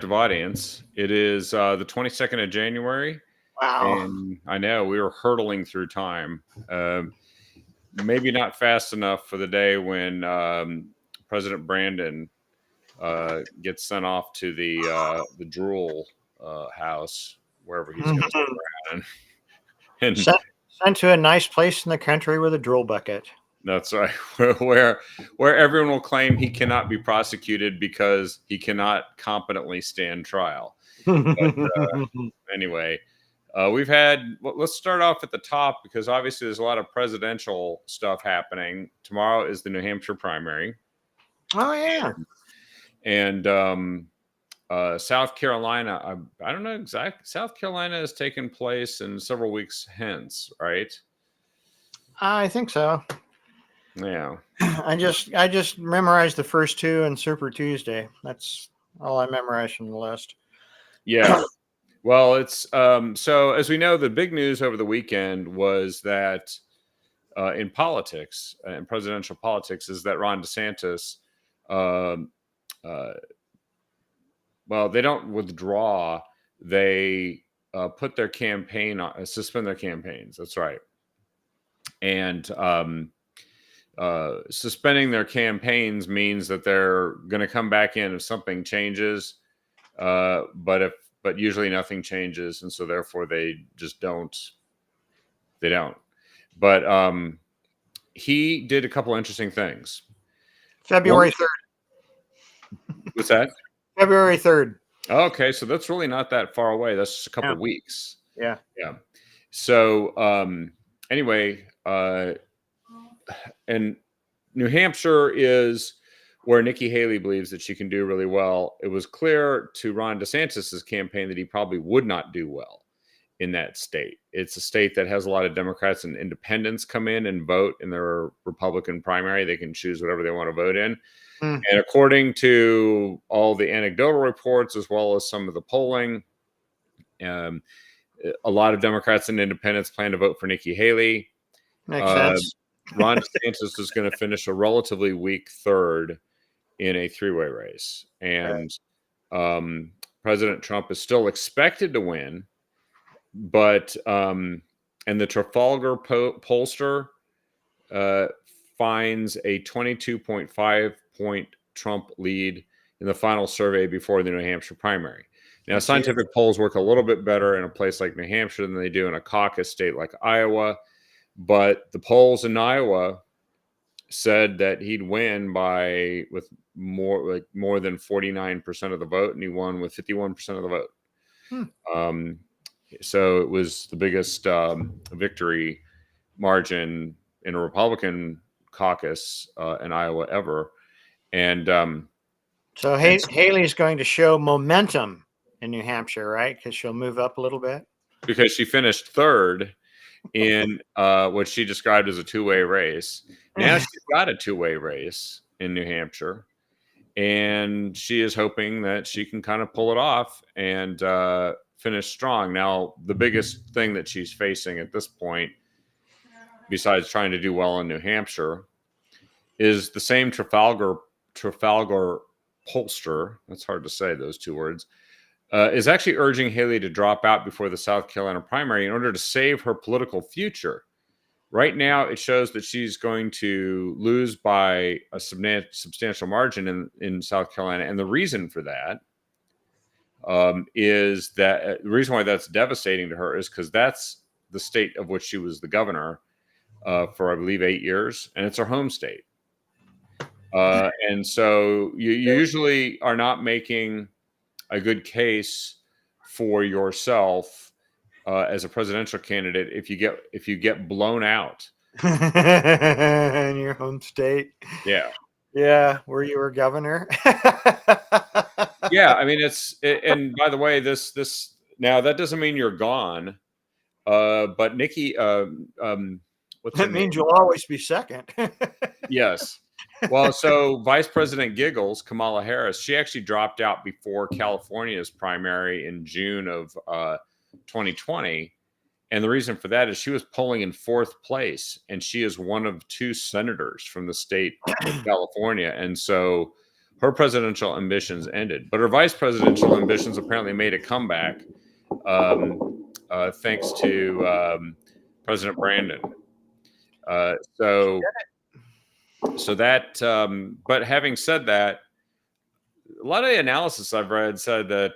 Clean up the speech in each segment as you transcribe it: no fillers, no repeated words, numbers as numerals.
Audience. It is the 22nd of January, Wow. and I know we were hurtling through time. Maybe not fast enough for the day when President Brandon gets sent off to the drool house, wherever he's going to stick around. And Sent, sent to a nice place in the country with a drill bucket. that's right, where everyone will claim he cannot be prosecuted because he cannot competently stand trial. But anyway, we've had, let's start off at the top because obviously there's a lot of presidential stuff happening. Tomorrow is the New Hampshire primary. Oh, yeah. And South Carolina, I don't know exactly. South Carolina is taking place in several weeks hence, right? I think so. Yeah. I just memorized the first two and Super Tuesday. That's all I memorized from the list. Yeah. Well, it's so as we know, the big news over the weekend was that in politics, in presidential politics, is that Ron DeSantis, um, uh, well, they don't withdraw; they put their campaign on, suspend their campaigns. That's right, and suspending their campaigns means that they're going to come back in if something changes. But usually nothing changes, and so therefore they just don't. They don't. But he did a couple interesting things. February 3rd. What's that? February 3rd. Okay, so that's really not that far away. That's just a couple Yeah. weeks. Yeah. Yeah. So anyway, and New Hampshire is where Nikki Haley believes that she can do really well. It was clear to Ron DeSantis's campaign that he probably would not do well in that state. It's a state that has a lot of Democrats and independents come in and vote in their Republican primary. They can choose whatever they want to vote in. Mm. And according to all the anecdotal reports, as well as some of the polling, a lot of Democrats and independents plan to vote for Nikki Haley. Makes sense. Ron DeSantis is going to finish a relatively weak third in a three-way race. And President Trump is still expected to win, but and the Trafalgar pollster finds a 22.5 point Trump lead in the final survey before the New Hampshire primary. Now, scientific polls work a little bit better in a place like New Hampshire than they do in a caucus state like Iowa, but the polls in Iowa said that he'd win with more than 49% of the vote, and he won with 51% of the vote. So it was the biggest victory margin in a Republican caucus in Iowa ever. And so Haley's going to show momentum in New Hampshire, right? Because she'll move up a little bit. Because she finished third in what she described as a two-way race. Now she's got a two-way race in New Hampshire, and she is hoping that she can kind of pull it off and finish strong. Now, the biggest thing that she's facing at this point, besides trying to do well in New Hampshire, is the same Trafalgar pollster. That's hard to say, those two words. Is actually urging Haley to drop out before the South Carolina primary in order to save her political future. Right now, it shows that she's going to lose by a substantial margin in South Carolina. And the reason for that is that the reason why that's devastating to her is because that's the state of which she was the governor for, I believe, 8 years. And it's her home state. And so you usually are not making a good case for yourself as a presidential candidate if you get blown out in your home state. Yeah, where you were governor. Yeah, I mean and by the way, this now that doesn't mean you're gone. But Nikki, what's that means you'll always be second. Yes. Well, so Vice President Giggles, Kamala Harris, she actually dropped out before California's primary in June of 2020. And the reason for that is she was polling in fourth place, and she is one of two senators from the state of California. And so her presidential ambitions ended. But her vice presidential ambitions apparently made a comeback, thanks to President Brandon. So that, but having said that, a lot of the analysis I've read said that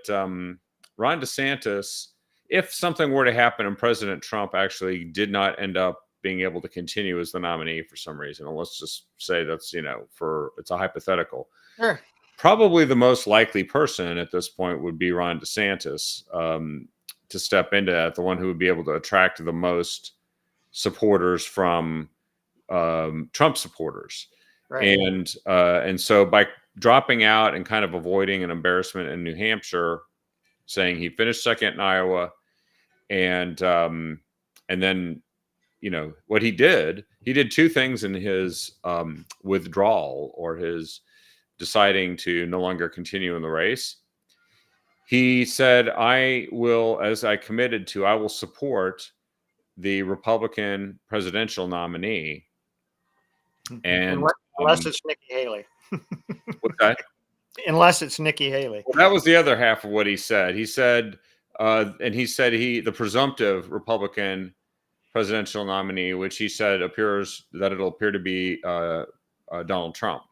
Ron DeSantis, if something were to happen and President Trump actually did not end up being able to continue as the nominee for some reason, and let's just say that's, it's a hypothetical. Sure. Probably the most likely person at this point would be Ron DeSantis to step into that, the one who would be able to attract the most supporters from Trump supporters. Right. And so by dropping out and kind of avoiding an embarrassment in New Hampshire, saying he finished second in Iowa, and then, what he did two things in his withdrawal, or his deciding to no longer continue in the race. He said, I will support the Republican presidential nominee. And unless it's Nikki Haley. What's that? Unless it's Nikki Haley. Well, that was the other half of what he said. He said, the presumptive Republican presidential nominee, which he said it'll appear to be Donald Trump.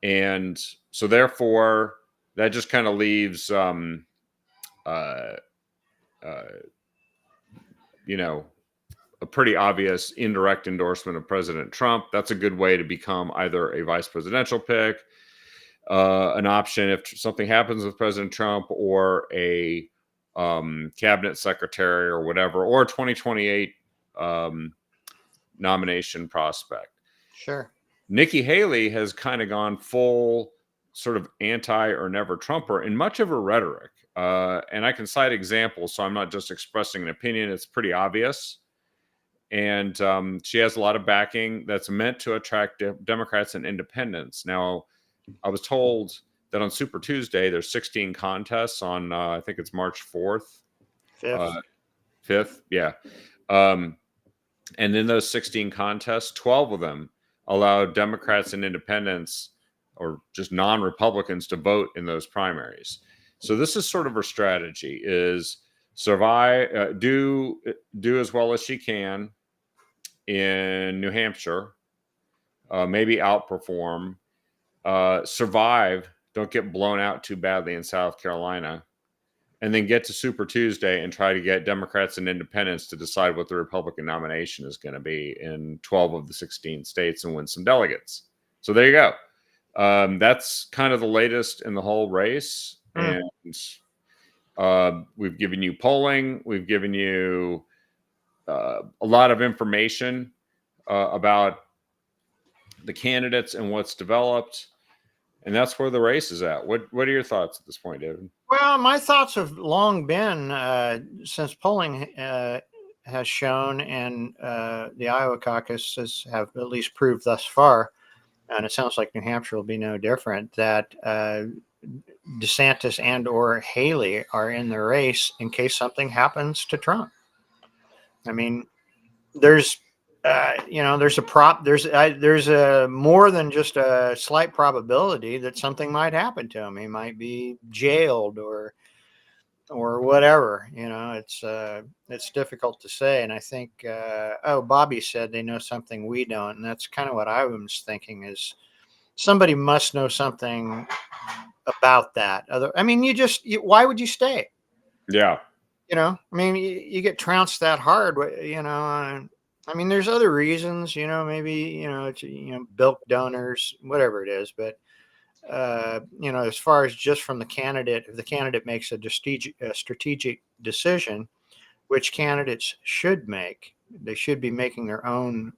And so therefore that just kind of leaves, a pretty obvious indirect endorsement of President Trump. That's a good way to become either a vice presidential pick, an option if something happens with President Trump, or a cabinet secretary or whatever, or a 2028 nomination prospect. Sure. Nikki Haley has kind of gone full sort of anti or never Trumper in much of her rhetoric. And I can cite examples, so I'm not just expressing an opinion. It's pretty obvious. And she has a lot of backing that's meant to attract Democrats and independents. Now, I was told that on Super Tuesday, there's 16 contests on, I think it's March 4th. 5th, yeah. And in those 16 contests, 12 of them allow Democrats and independents, or just non-Republicans, to vote in those primaries. So this is sort of her strategy: is survive, do as well as she can in New Hampshire, maybe outperform, survive, don't get blown out too badly in South Carolina, and then get to Super Tuesday and try to get Democrats and independents to decide what the Republican nomination is going to be in 12 of the 16 states and win some delegates. So there you go. That's kind of the latest in the whole race. And we've given you polling. We've given you a lot of information about the candidates and what's developed. And that's where the race is at. What are your thoughts at this point, David? Well, my thoughts have long been, since polling has shown, and the Iowa caucuses have at least proved thus far, and it sounds like New Hampshire will be no different, that DeSantis and or Haley are in the race in case something happens to Trump. I mean, there's there's a more than just a slight probability that something might happen to him. He might be jailed or whatever. It's difficult to say. And I think, Bobby said they know something we don't, and that's kind of what I was thinking, is somebody must know something about that. Why would you stay? Yeah. You get trounced that hard, there's other reasons, maybe, it's, bilk donors, whatever it is. But, as far as just from the candidate, if the candidate makes a strategic decision, which candidates should make, they should be making their own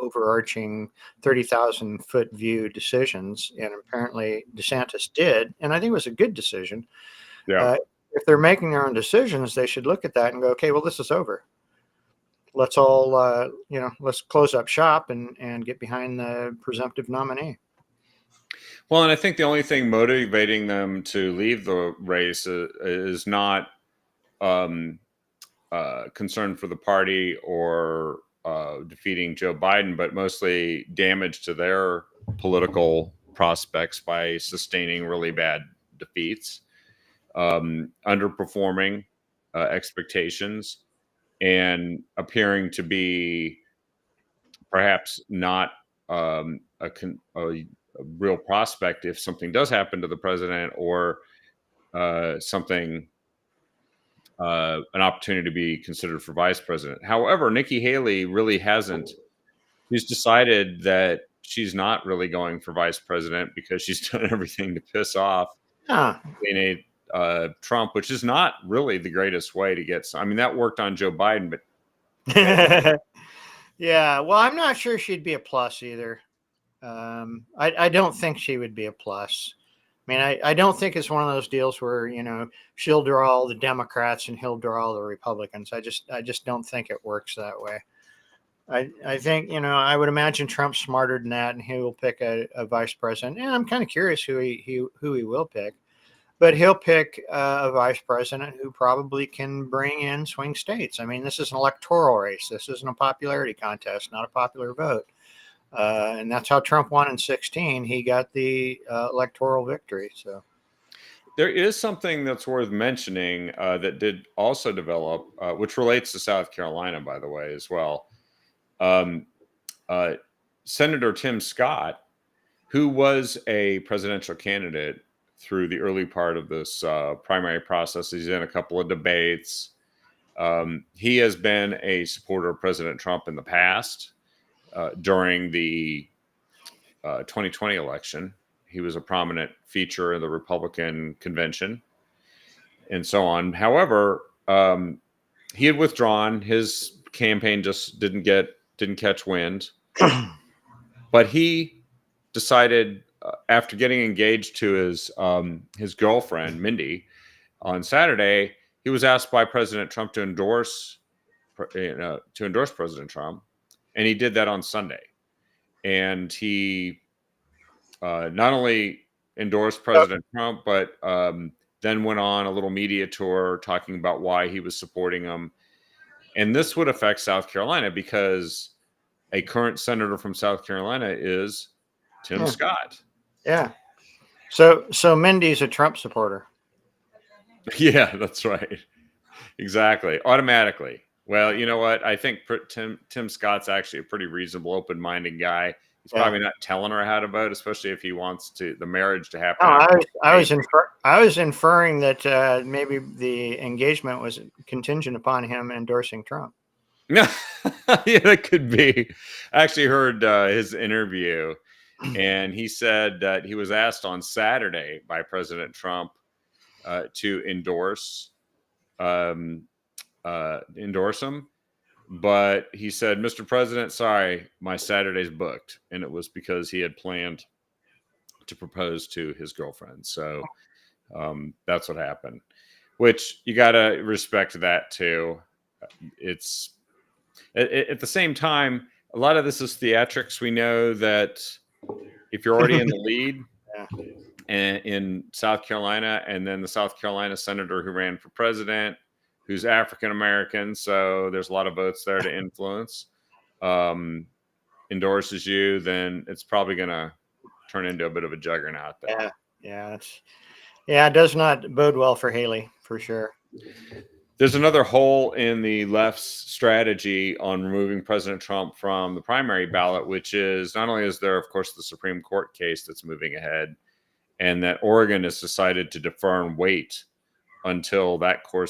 overarching 30,000 foot view decisions. And apparently DeSantis did. And I think it was a good decision. Yeah. If they're making their own decisions, they should look at that and go, okay, well, this is over. Let's all, let's close up shop and get behind the presumptive nominee. Well, and I think the only thing motivating them to leave the race is not concern for the party or defeating Joe Biden, but mostly damage to their political prospects by sustaining really bad defeats, underperforming expectations, and appearing to be perhaps not a real prospect if something does happen to the president, or something, an opportunity to be considered for vice president. However, Nikki Haley really hasn't. She's decided that she's not really going for vice president because she's done everything to piss off Huh. Trump, which is not really the greatest way to get. I mean, that worked on Joe Biden, but Yeah, well, I'm not sure she'd be a plus either. I don't think she would be a plus. I mean, I don't think it's one of those deals where, you know, she'll draw all the Democrats and he'll draw all the Republicans. I just don't think it works that way. I think, you know, I would imagine Trump's smarter than that, and he will pick a vice president. And I'm kind of curious who he will pick, but he'll pick a vice president who probably can bring in swing states. I mean, this is an electoral race. This isn't a popularity contest, not a popular vote. And that's how Trump won in 2016. He got the electoral victory. So there is something that's worth mentioning that did also develop, which relates to South Carolina, by the way, as well. Senator Tim Scott, who was a presidential candidate through the early part of this primary process, he's in a couple of debates. He has been a supporter of President Trump in the past. During the 2020 election, he was a prominent feature in the Republican convention and so on. However, he had withdrawn. His campaign just didn't catch wind. But he decided, after getting engaged to his girlfriend Mindy on Saturday, he was asked by President Trump to endorse President Trump, and he did that on Sunday. And he not only endorsed President Trump, but then went on a little media tour talking about why he was supporting him. And this would affect South Carolina because a current senator from South Carolina is Tim Scott. Yeah. So Mindy's a Trump supporter. Yeah, that's right. Exactly. Automatically. Well, you know what? I think Tim Scott's actually a pretty reasonable, open-minded guy. He's probably not telling her how to vote, especially if he wants the marriage to happen. No, I was inferring that maybe the engagement was contingent upon him endorsing Trump. Yeah, that could be. I actually heard his interview, and he said that he was asked on Saturday by President Trump to endorse him, but he said, "Mr. President, sorry, my Saturday's booked," and it was because he had planned to propose to his girlfriend. So that's what happened, which you got to respect that too. It's at the same time, a lot of this is theatrics. We know that if you're already in the lead in South Carolina, and then the South Carolina senator who ran for president, who's African American, so there's a lot of votes there to influence, endorses you, then it's probably going to turn into a bit of a juggernaut there. Yeah, it does not bode well for Haley, for sure. There's another hole in the left's strategy on removing President Trump from the primary ballot, which is not only is there, of course, the Supreme Court case that's moving ahead, and that Oregon has decided to defer and wait until that court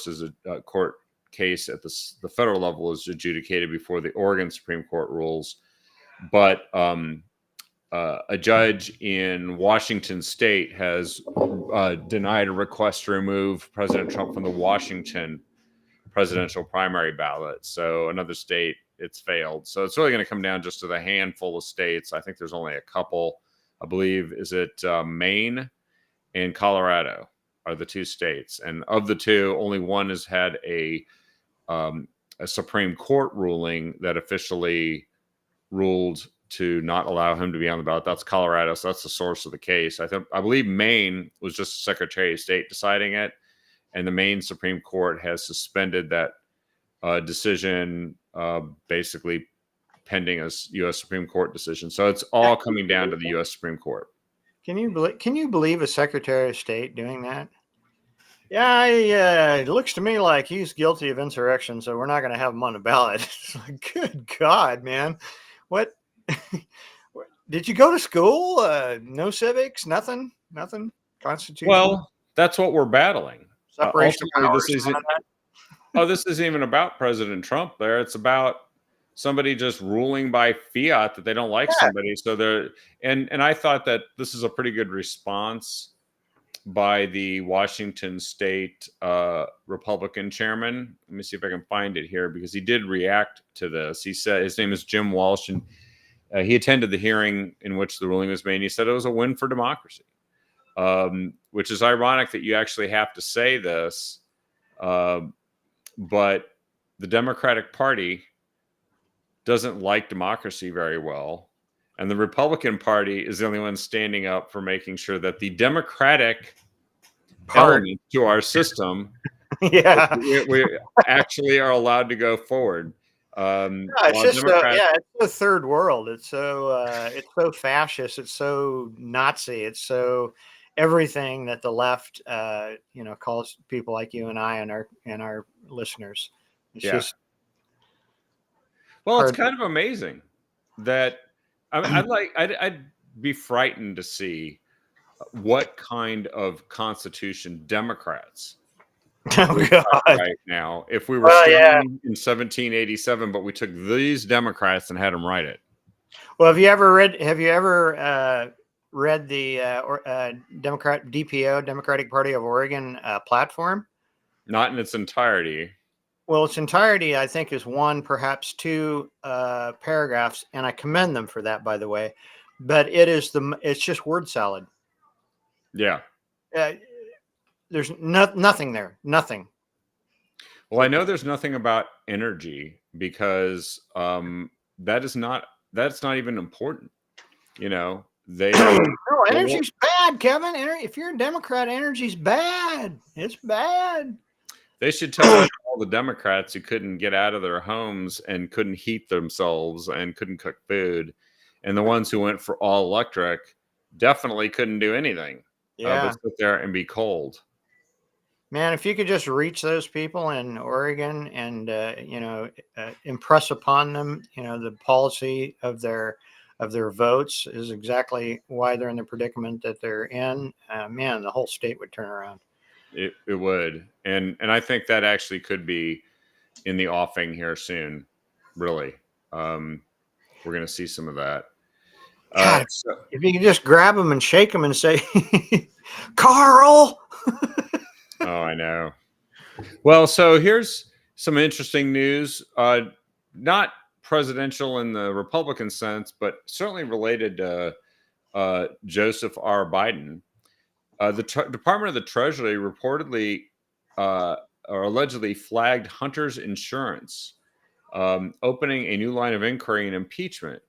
case at the federal level is adjudicated before the Oregon Supreme Court rules. But a judge in Washington State has denied a request to remove President Trump from the Washington presidential primary ballot. So another state, it's failed. So it's really going to come down just to the handful of states. I think there's only a couple. I believe, is it Maine and Colorado are the two states. And of the two, only one has had a Supreme Court ruling that officially ruled to not allow him to be on the ballot. That's Colorado. So that's the source of the case. I believe Maine was just the Secretary of State deciding it. And the Maine Supreme Court has suspended that decision, basically pending a U.S. Supreme Court decision. So it's all coming down to the U.S. Supreme Court. Can you believe a Secretary of State doing that? Yeah, it looks to me like he's guilty of insurrection, so we're not going to have him on the ballot. It's like, good God, man, what? Did you go to school? No civics, nothing. Constitution, Well, that's what we're battling. separation of Ultimately, this powers. None isn't. of that. Oh, this isn't even about President Trump. There, it's about somebody just ruling by fiat that they don't like Yeah, somebody. So they're and I thought that this is a pretty good response by the Washington State Republican chairman. Let me see if I can find it here because he did react to this. He said his name is Jim Walsh, and he attended the hearing in which the ruling was made. And he said it was a win for democracy, which is ironic that you actually have to say this, but the Democratic Party doesn't like democracy very well. And the Republican Party is the only one standing up for making sure that the democratic element to our system, yeah. we actually are allowed to go forward. It's just it's the third world. It's so fascist. It's so Nazi. It's so everything that the left, calls people like you and I and our listeners. It's just well, it's hard. kind of amazing that I'd be frightened to see what kind of constitution Democrats Oh God. right now if we were still in 1787, but we took these Democrats and had them write it. Well, have you ever read the Democratic Party of Oregon platform? Not in its entirety. Well, its entirety, I think, is one, perhaps two paragraphs, and I commend them for that, by the way. But it's just word salad. Yeah. There's nothing there. Nothing. Well, I know there's nothing about energy because that's not even important. No, energy's bad, Kevin. If you're a Democrat, energy's bad. It's bad. They should tell all the Democrats who couldn't get out of their homes and couldn't heat themselves and couldn't cook food, and the ones who went for all electric definitely couldn't do anything. But sit there and be cold. Man, if you could just reach those people in Oregon and impress upon them, the policy of their votes is exactly why they're in the predicament that they're in. Man, the whole state would turn around. It would, and I think that actually could be in the offing here soon. Really, we're going to see some of that. God, if you could just grab them and shake them and say, "Carl." Oh, I know. Well, so here's some interesting news. Not presidential in the Republican sense, but certainly related to Joseph R. Biden. The Department of the Treasury reportedly or allegedly flagged Hunter's Insurance, opening a new line of inquiry and impeachment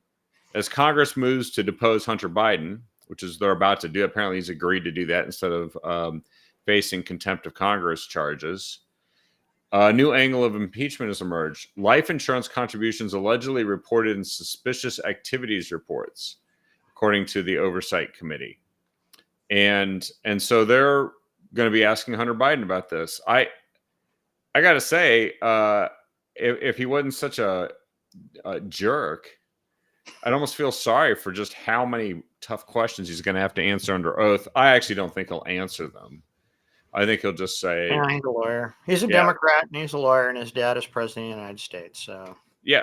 as Congress moves to depose Hunter Biden, which is they're about to do. Apparently, he's agreed to do that instead of facing contempt of Congress charges. A new angle of impeachment has emerged. Life insurance contributions allegedly reported in suspicious activities reports, according to the Oversight Committee. And so they're going to be asking Hunter Biden about this. I got to say, if he wasn't such a jerk, I'd almost feel sorry for just how many tough questions he's going to have to answer under oath. I actually don't think he'll answer them. I think he'll just say, yeah, he's a lawyer. He's a Democrat and he's a lawyer, and his dad is president of the United States. So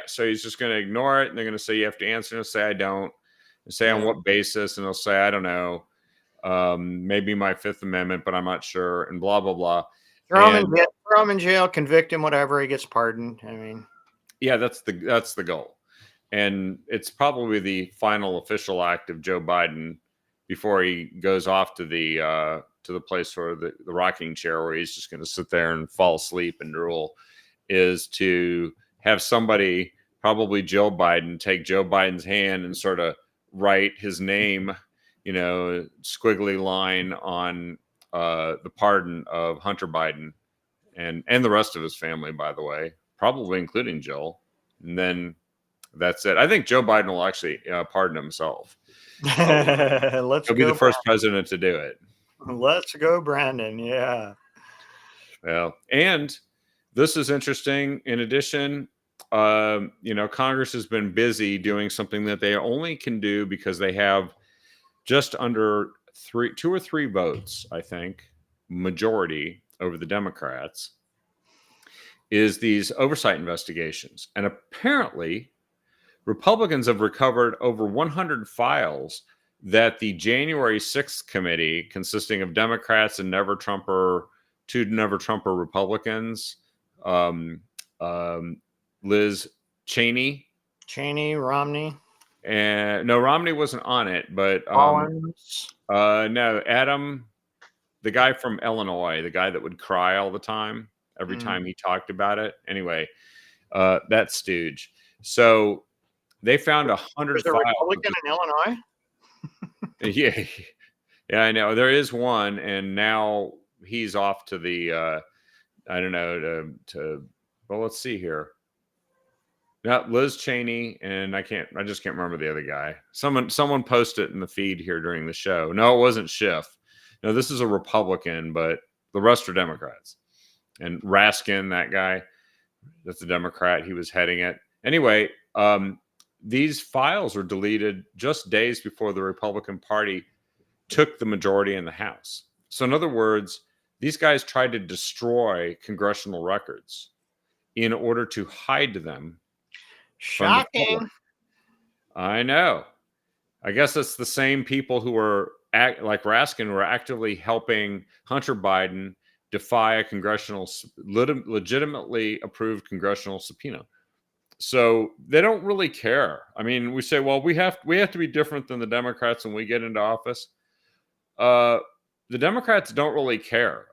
so he's just going to ignore it, and they're going to say you have to answer. And he'll say I don't. And say on what basis, and he'll say I don't know. Maybe my Fifth Amendment, but I'm not sure, and blah blah blah. Throw him in jail, convict him, whatever. He gets pardoned. I mean, yeah, that's the goal, and it's probably the final official act of Joe Biden before he goes off to the place for the rocking chair where he's just going to sit there and fall asleep and drool, is to have somebody, probably Joe Biden, take Joe Biden's hand and sort of write his name, squiggly line on the pardon of Hunter Biden and the rest of his family, by the way, probably including Jill. And then That's it. I think Joe Biden will actually pardon himself. Let's He'll be go, the first president to do it. Let's go, Brandon. Yeah. Well, and this is interesting. In addition, Congress has been busy doing something that they only can do because they have just under two or three votes, I think, majority over the Democrats, is these oversight investigations. And apparently, Republicans have recovered over 100 files that the January 6th committee, consisting of Democrats and two Never Trumper Republicans, Liz Cheney, Romney, and no, Romney wasn't on it, but no, Adam, the guy from Illinois, the guy that would cry all the time every time he talked about it. Anyway, that stooge. So they found 100 files. Republican in Illinois. Yeah, I know there is one, and now he's off to the I don't know well, let's see here. Now, Liz Cheney, and I just can't remember the other guy. Someone posted it in the feed here during the show. No, it wasn't Schiff. No, this is a Republican, but the rest are Democrats. And Raskin, that guy, that's a Democrat. He was heading it. Anyway, these files were deleted just days before the Republican Party took the majority in the House. So in other words, these guys tried to destroy congressional records in order to hide them. Shocking. I know. I guess it's the same people who were like Raskin were actively helping Hunter Biden defy a legitimately approved congressional subpoena. So they don't really care. I mean, we say, well, we have to be different than the Democrats when we get into office. The Democrats don't really care.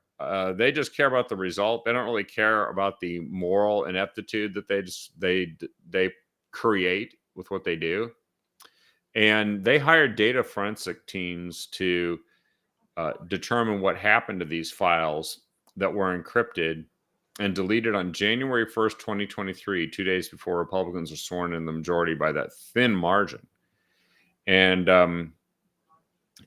They just care about the result. They don't really care about the moral ineptitude that they create with what they do. And they hired data forensic teams to determine what happened to these files that were encrypted and deleted on January 1st, 2023, 2 days before Republicans were sworn in the majority by that thin margin. And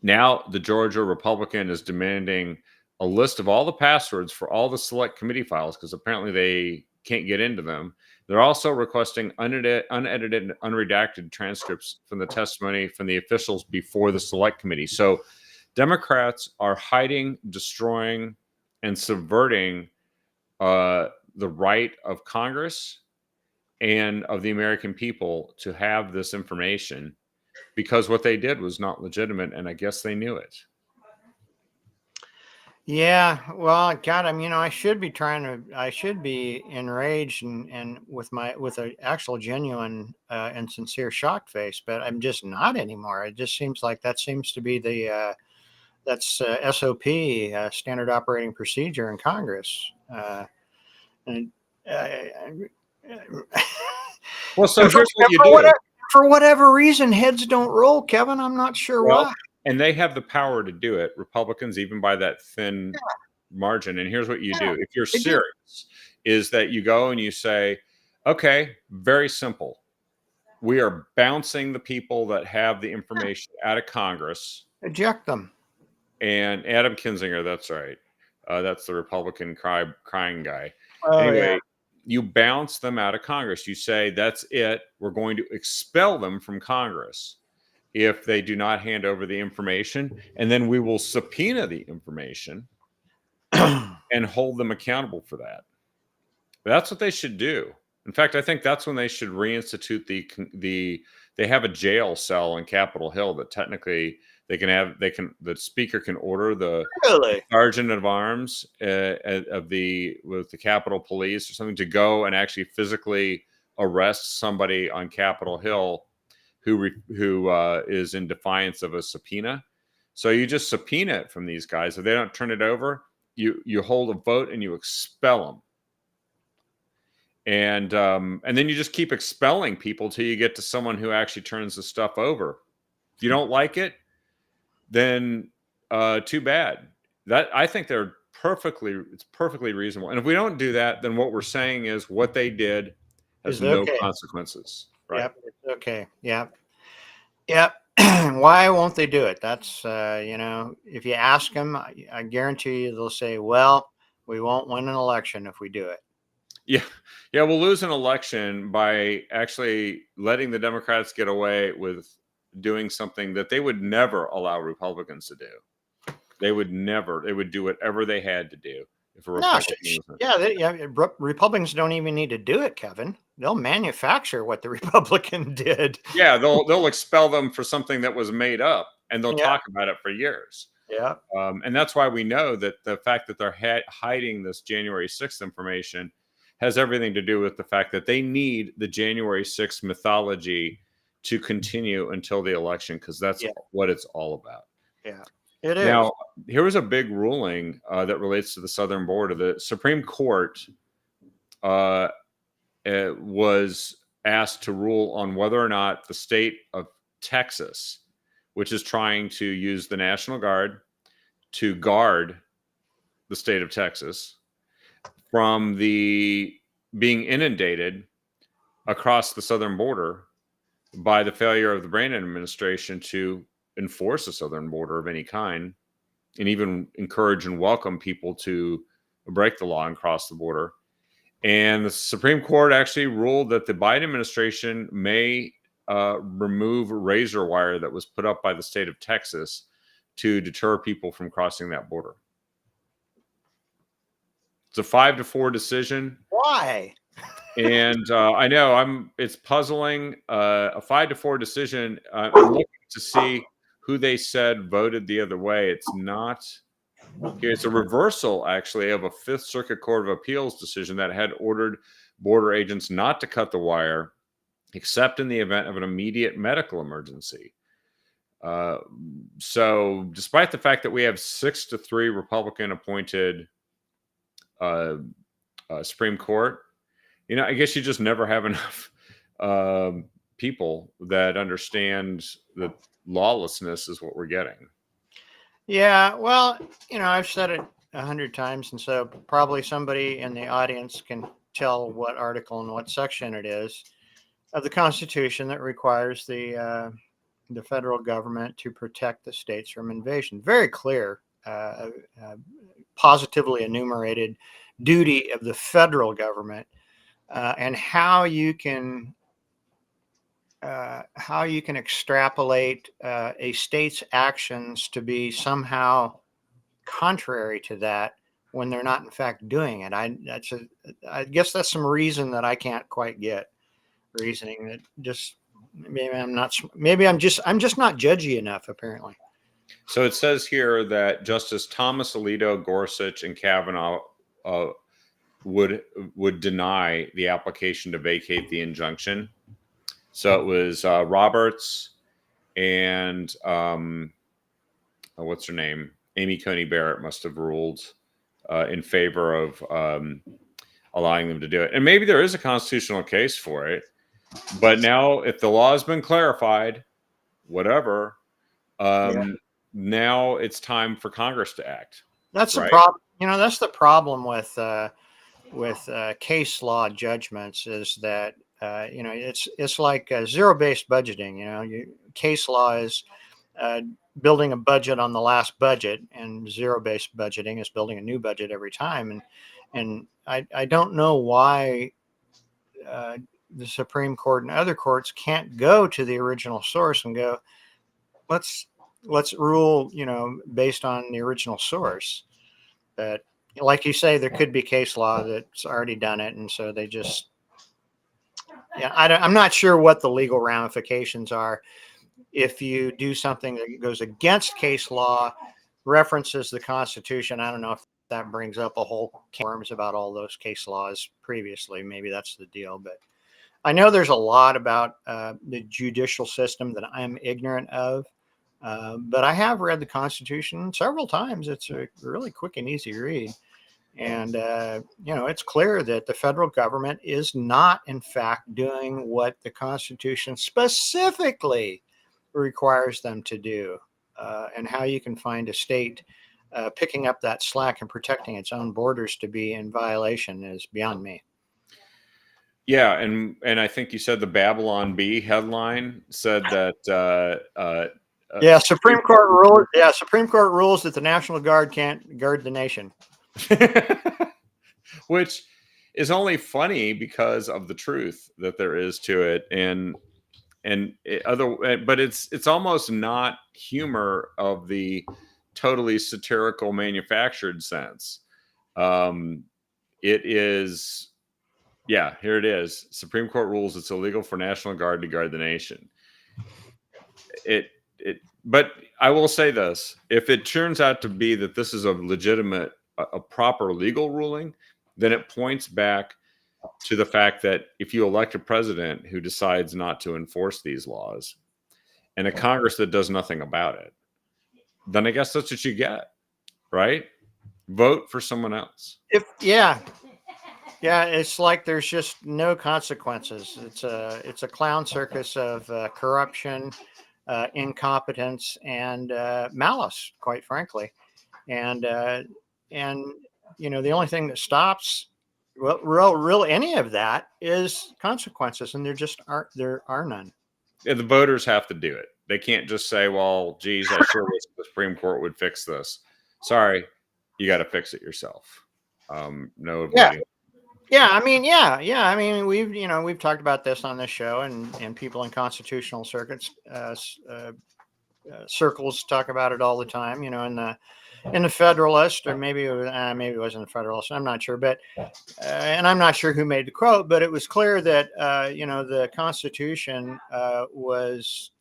now the Georgia Republican is demanding a list of all the passwords for all the select committee files because apparently they can't get into them. They're also requesting unedited and unredacted transcripts from the testimony from the officials before the select committee. So Democrats are hiding, destroying, and subverting the right of Congress and of the American people to have this information because what they did was not legitimate, and I guess they knew it. Yeah, well, God, I should be enraged and with an actual genuine and sincere shocked face, but I'm just not anymore. It just seems like that seems to be the SOP, standard operating procedure in Congress. Well, so here's what you do. For whatever reason, heads don't roll, Kevin. I'm not sure why. And they have the power to do it, Republicans, even by that thin margin. And here's what you do. If you're serious, is that you go and you say, okay, very simple. We are bouncing the people that have the information out of Congress. Eject them. And Adam Kinzinger, that's right. That's the Republican crying guy. Anyway, you bounce them out of Congress. You say, that's it. We're going to expel them from Congress if they do not hand over the information, and then we will subpoena the information and hold them accountable for that. That's what they should do. In fact, I think that's when they should reinstitute they have a jail cell in Capitol Hill that technically the speaker can order the sergeant of arms with the Capitol Police or something to go and actually physically arrest somebody on Capitol Hill who is in defiance of a subpoena. So you just subpoena it from these guys. If they don't turn it over, you hold a vote and you expel them. And then you just keep expelling people till you get to someone who actually turns the stuff over. If you don't like it, then too bad. That I think it's perfectly reasonable. And if we don't do that, then what we're saying is what they did has no consequences. Right. Yep. It's okay. Yep. Yep. Why won't they do it? That's, if you ask them, I guarantee you they'll say, well, we won't win an election if we do it. Yeah. Yeah. We'll lose an election by actually letting the Democrats get away with doing something that they would never allow Republicans to do. They would never, they would do whatever they had to do if a No, Republican was. Republicans don't even need to do it, Kevin. They'll manufacture what the Republican did. Yeah. They'll expel them for something that was made up, and they'll Yeah. talk about it for years. Yeah. And that's why we know that the fact that they're hiding this January 6th information has everything to do with the fact that they need the January 6th mythology to continue until the election, because that's Yeah. what it's all about. Yeah. It is. Now, here was a big ruling that relates to the southern border. The Supreme Court uh, was asked to rule on whether or not the state of Texas, which is trying to use the National Guard to guard the state of Texas from the being inundated across the southern border by the failure of the Brandon administration to enforce a southern border of any kind, and even encourage and welcome people to break the law and cross the border. And the Supreme Court actually ruled that the Biden administration may remove razor wire that was put up by the state of Texas to deter people from crossing that border. It's a 5-4 decision. Why? And I know it's puzzling. A 5-4 decision. I'm looking to see who they said voted the other way. It's not. It's a reversal, actually, of a Fifth Circuit Court of Appeals decision that had ordered border agents not to cut the wire, except in the event of an immediate medical emergency. So, despite the fact that we have 6-3 Republican-appointed Supreme Court, I guess you just never have enough people that understand that lawlessness is what we're getting. Yeah, well, I've said it 100 times, and so probably somebody in the audience can tell what article and what section it is of the Constitution that requires the federal government to protect the states from invasion. Very clear, positively enumerated duty of the federal government, and how you can extrapolate a state's actions to be somehow contrary to that when they're not in fact doing it. I guess that's some reason that I can't quite get. Reasoning that just maybe I'm just not judgy enough, apparently. So it says here that Justice Thomas Alito, Gorsuch, and Kavanaugh would deny the application to vacate the injunction. So it was Roberts and what's her name? Amy Coney Barrett must have ruled in favor of allowing them to do it. And maybe there is a constitutional case for it. But now, if the law has been clarified, whatever, now it's time for Congress to act. That's right? the problem. That's the problem with case law judgments is that it's like zero-based budgeting. Case law is building a budget on the last budget, and zero-based budgeting is building a new budget every time. And I don't know why the Supreme Court and other courts can't go to the original source and go, let's rule, based on the original source. But like you say, there could be case law that's already done it, and so they just, I'm not sure what the legal ramifications are if you do something that goes against case law, references the Constitution. I don't know if that brings up a whole can of worms about all those case laws previously. Maybe that's the deal, but I know there's a lot about the judicial system that I'm ignorant of, but I have read the Constitution several times. It's a really quick and easy read. And, it's clear that the federal government is not, in fact, doing what the Constitution specifically requires them to do. And how you can find a state picking up that slack and protecting its own borders to be in violation is beyond me. Yeah, and I think you said the Babylon Bee headline said that Yeah, Supreme Court rule. Yeah, Supreme Court rules that the National Guard can't guard the nation. which is only funny because of the truth that there is to it, but it's almost not humor of the totally satirical manufactured sense. It is, yeah, here it is. Supreme Court rules it's illegal for National Guard to guard the nation. But I will say this: if it turns out to be that this is a legitimate, a proper legal ruling, then it points back to the fact that if you elect a president who decides not to enforce these laws and a Congress that does nothing about it, then I guess that's what you get, right? Vote for someone else. Yeah, it's like there's just no consequences. It's a clown circus of corruption, incompetence, and malice, quite frankly. And the only thing that stops real any of that is consequences, and there are none. Yeah, the voters have to do it. They can't just say, "Well, geez, I sure wish the Supreme Court would fix this." Sorry, you got to fix it yourself. No. Yeah. I mean, we've talked about this on this show, and people in constitutional circuits, circles talk about it all the time. In the Federalist, or maybe it wasn't the Federalist. I'm not sure, but and I'm not sure who made the quote, but it was clear that the Constitution was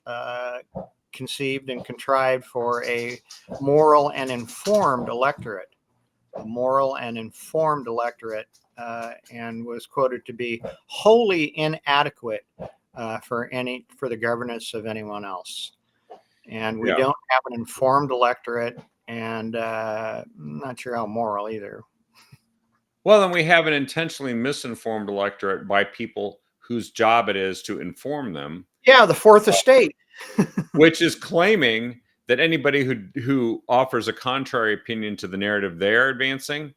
conceived and contrived for a moral and informed electorate. And was quoted to be wholly inadequate for the governance of anyone else. And we don't have an informed electorate, and I'm not sure how moral either. Well, then we have an intentionally misinformed electorate by people whose job it is to inform them. Yeah, the Fourth Estate. Which is claiming that anybody who offers a contrary opinion to the narrative they're advancing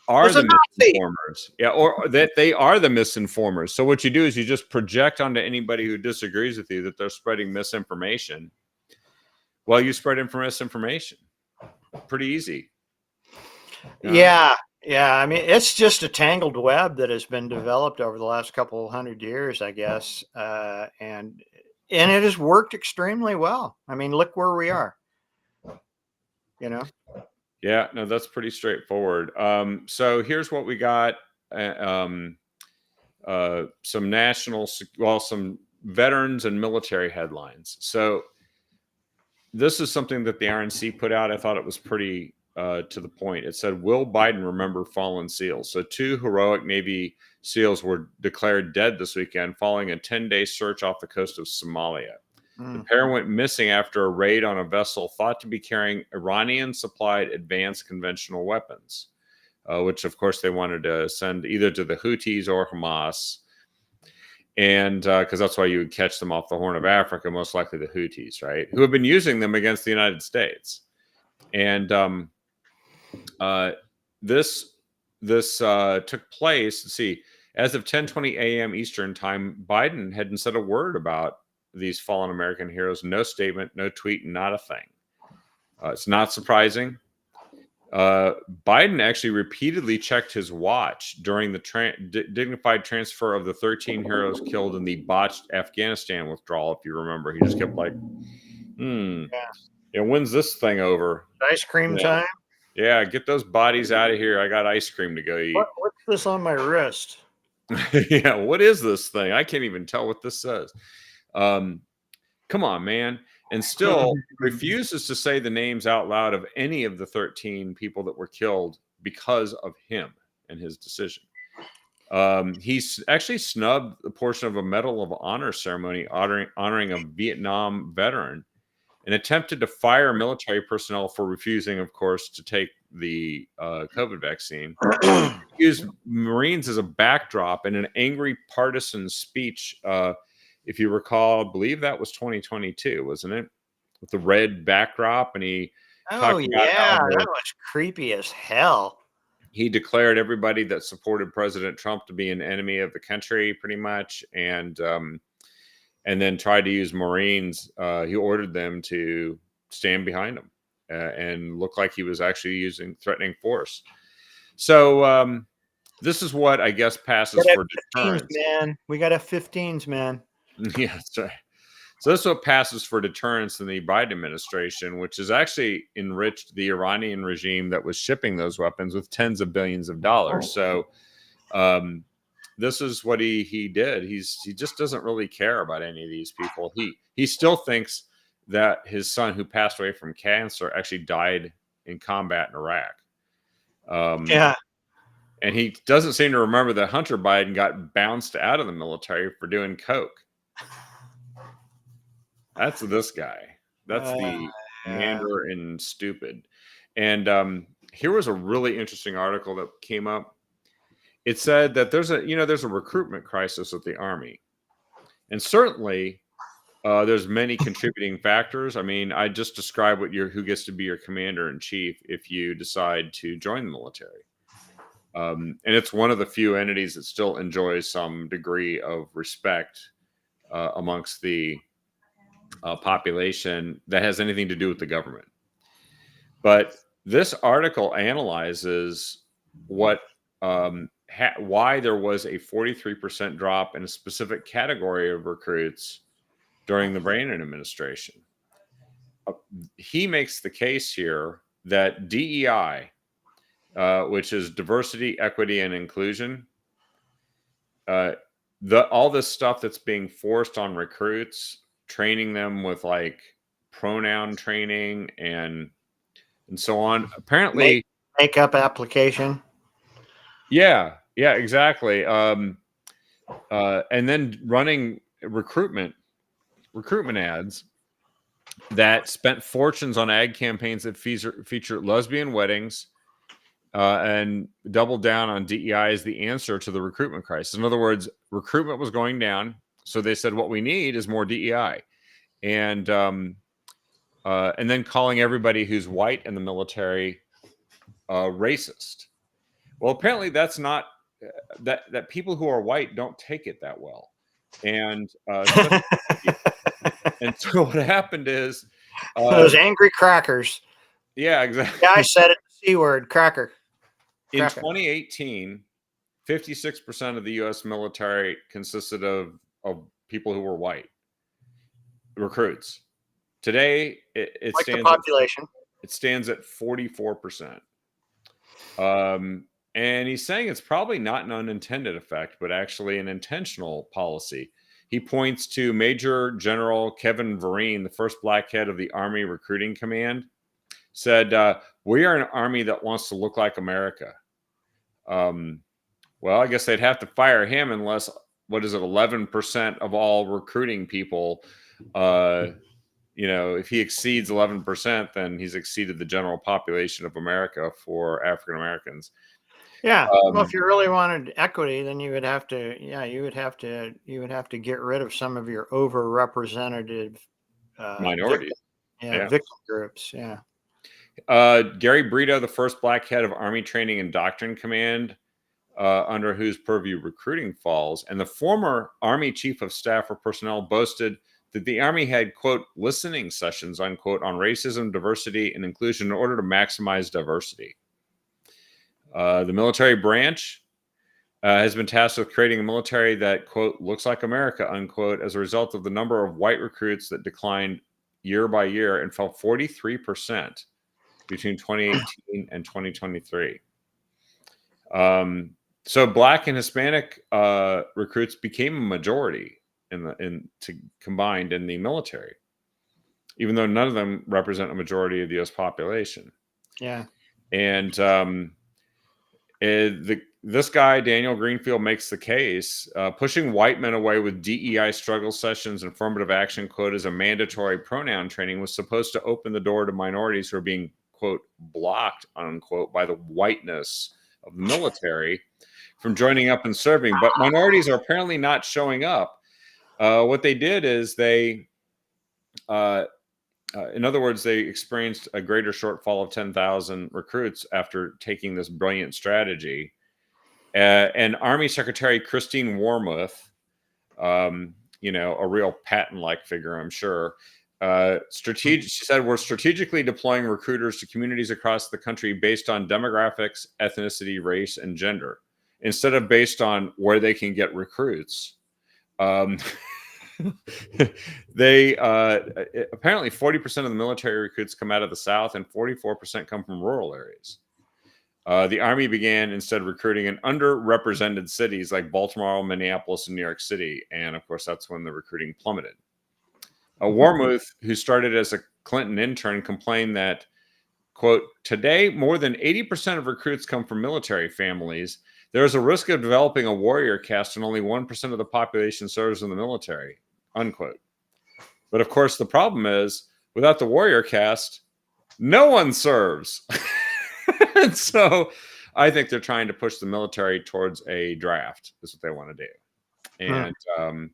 are the misinformers. Yeah, or that they are the misinformers. So what you do is you just project onto anybody who disagrees with you that they're spreading misinformation. Well, you spread misinformation. Pretty easy. Yeah. I mean, it's just a tangled web that has been developed over the last couple hundred years, I guess, and it has worked extremely well. I mean, look where we are. Yeah, no, that's pretty straightforward. So here's what we got. Some some veterans and military headlines. So this is something that the RNC put out. I thought it was pretty to the point. It said, "Will Biden remember fallen SEALs?" So 2 heroic Navy SEALs were declared dead this weekend following a 10-day search off the coast of Somalia. The pair went missing after a raid on a vessel thought to be carrying Iranian-supplied advanced conventional weapons, which, of course, they wanted to send either to the Houthis or Hamas. And because that's why you would catch them off the Horn of Africa, most likely the Houthis, right? Who have been using them against the United States. And this took place. Let's see, as of 10:20 a.m. Eastern time, Biden hadn't said a word about these fallen American heroes. No statement, no tweet, not a thing. It's not surprising. Biden actually repeatedly checked his watch during the dignified transfer of the 13 heroes killed in the botched Afghanistan withdrawal. If you remember, he just kept like, when's this thing over? Ice cream time? Yeah, get those bodies out of here. I got ice cream to go eat. What's this on my wrist? Yeah, what is this thing? I can't even tell what this says. Come on, man. And still refuses to say the names out loud of any of the 13 people that were killed because of him and his decision. He's actually snubbed a portion of a Medal of Honor ceremony honoring a Vietnam veteran and attempted to fire military personnel for refusing, of course, to take the COVID vaccine. He used Marines as a backdrop in an angry partisan speech. If you recall, I believe that was 2022, wasn't it? With the red backdrop, and he that was creepy as hell. he declared everybody that supported President Trump to be an enemy of the country, pretty much, and then tried to use Marines. He ordered them to stand behind him and look like he was actually using threatening force. So this is what I guess passes for deterrence. Man, we got F-15s, man. Yeah, that's right. So this is what passes for deterrence in the Biden administration, which has actually enriched the Iranian regime that was shipping those weapons with tens of billions of dollars. So this is what he did. He just doesn't really care about any of these people. He still thinks that his son, who passed away from cancer, actually died in combat in Iraq. Yeah. And he doesn't seem to remember that Hunter Biden got bounced out of the military for doing coke. That's this guy. That's the Mandarin stupid. And here was a really interesting article that came up. It said that there's a recruitment crisis at the Army, and certainly there's many contributing factors. I mean, I just described who gets to be your commander in chief if you decide to join the military. And it's one of the few entities that still enjoys some degree of respect amongst the population that has anything to do with the government. But this article analyzes why there was a 43% drop in a specific category of recruits during the Brandon administration. He makes the case here that DEI, which is diversity, equity, and inclusion, all this stuff that's being forced on recruits, training them with like pronoun training and so on. Apparently, makeup application. Yeah, exactly. And then running recruitment ads that spent fortunes on ad campaigns that feature lesbian weddings and doubled down on DEI as the answer to the recruitment crisis. In other words, recruitment was going down, so they said what we need is more DEI, and then calling everybody who's white in the military racist. Well, apparently that's not that people who are white don't take it that well, and so what happened is those angry crackers. Yeah, exactly. The guy said it, the C word, cracker. In 2018, 56% of the U.S. military consisted of people who were white recruits. Today, it like stands the population. It stands at 44%. And he's saying it's probably not an unintended effect, but actually an intentional policy. He points to Major General Kevin Vereen, the first black head of the Army Recruiting Command, said, "We are an army that wants to look like America." Well, I guess they'd have to fire him unless, 11% of all recruiting people, if he exceeds 11%, then he's exceeded the general population of America for African Americans. Yeah. Well, if you really wanted equity, then you would have to get rid of some of your overrepresented minorities. Victim groups. Yeah. Gary Brito, the first black head of Army Training and Doctrine Command, under whose purview recruiting falls, and the former Army Chief of Staff for Personnel boasted that the Army had, quote, listening sessions, unquote, on racism, diversity, and inclusion in order to maximize diversity. The military branch has been tasked with creating a military that, quote, looks like America, unquote, as a result of the number of white recruits that declined year by year and fell 43% between 2018 and 2023. So black and Hispanic recruits became a majority combined in the military, even though none of them represent a majority of the U.S. population. Yeah. And this guy, Daniel Greenfield, makes the case pushing white men away with DEI struggle sessions and affirmative action quotas and mandatory pronoun training was supposed to open the door to minorities who are being, quote, blocked, unquote, by the whiteness of the military from joining up and serving. But minorities are apparently not showing up. What they did is they In other words, they experienced a greater shortfall of 10,000 recruits after taking this brilliant strategy. And Army Secretary Christine Wormuth, a real Patton-like figure, I'm sure. She said, we're strategically deploying recruiters to communities across the country based on demographics, ethnicity, race, and gender, instead of based on where they can get recruits. They apparently 40% of the military recruits come out of the South and 44% come from rural areas. The Army began instead recruiting in underrepresented cities like Baltimore, Minneapolis, and New York City. And of course, that's when the recruiting plummeted. Wormuth, who started as a Clinton intern, complained that, quote, today, more than 80% of recruits come from military families. There is a risk of developing a warrior caste and only 1% of the population serves in the military, unquote. But of course, the problem is without the warrior caste, no one serves. And so I think they're trying to push the military towards a draft. Is what they want to do. And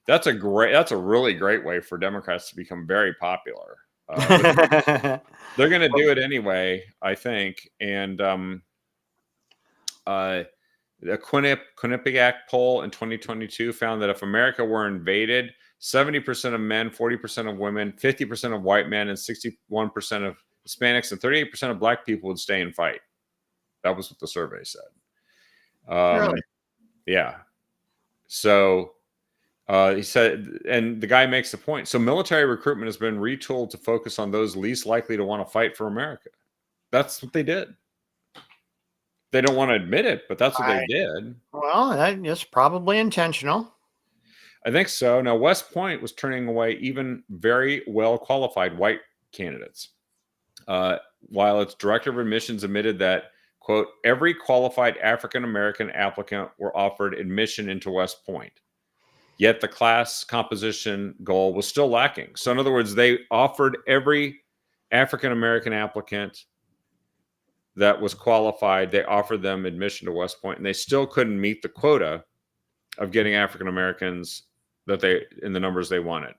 that's a really great way for Democrats to become very popular. They're going to do it anyway, I think. And the Quinnipiac poll in 2022 found that if America were invaded, 70% of men, 40% of women, 50% of white men, and 61% of Hispanics and 38% of black people would stay and fight. That was what the survey said. Really? Yeah. So he said, and the guy makes the point. So military recruitment has been retooled to focus on those least likely to want to fight for America. That's what they did. They don't want to admit it, but that's what they did. Well, that's probably intentional. I think so. Now, West Point was turning away even very well qualified white candidates. While its director of admissions admitted that, quote, every qualified African-American applicant were offered admission into West Point. Yet the class composition goal was still lacking. So in other words, they offered every African-American applicant that was qualified, they offered them admission to West Point, and they still couldn't meet the quota of getting African-Americans in the numbers they wanted.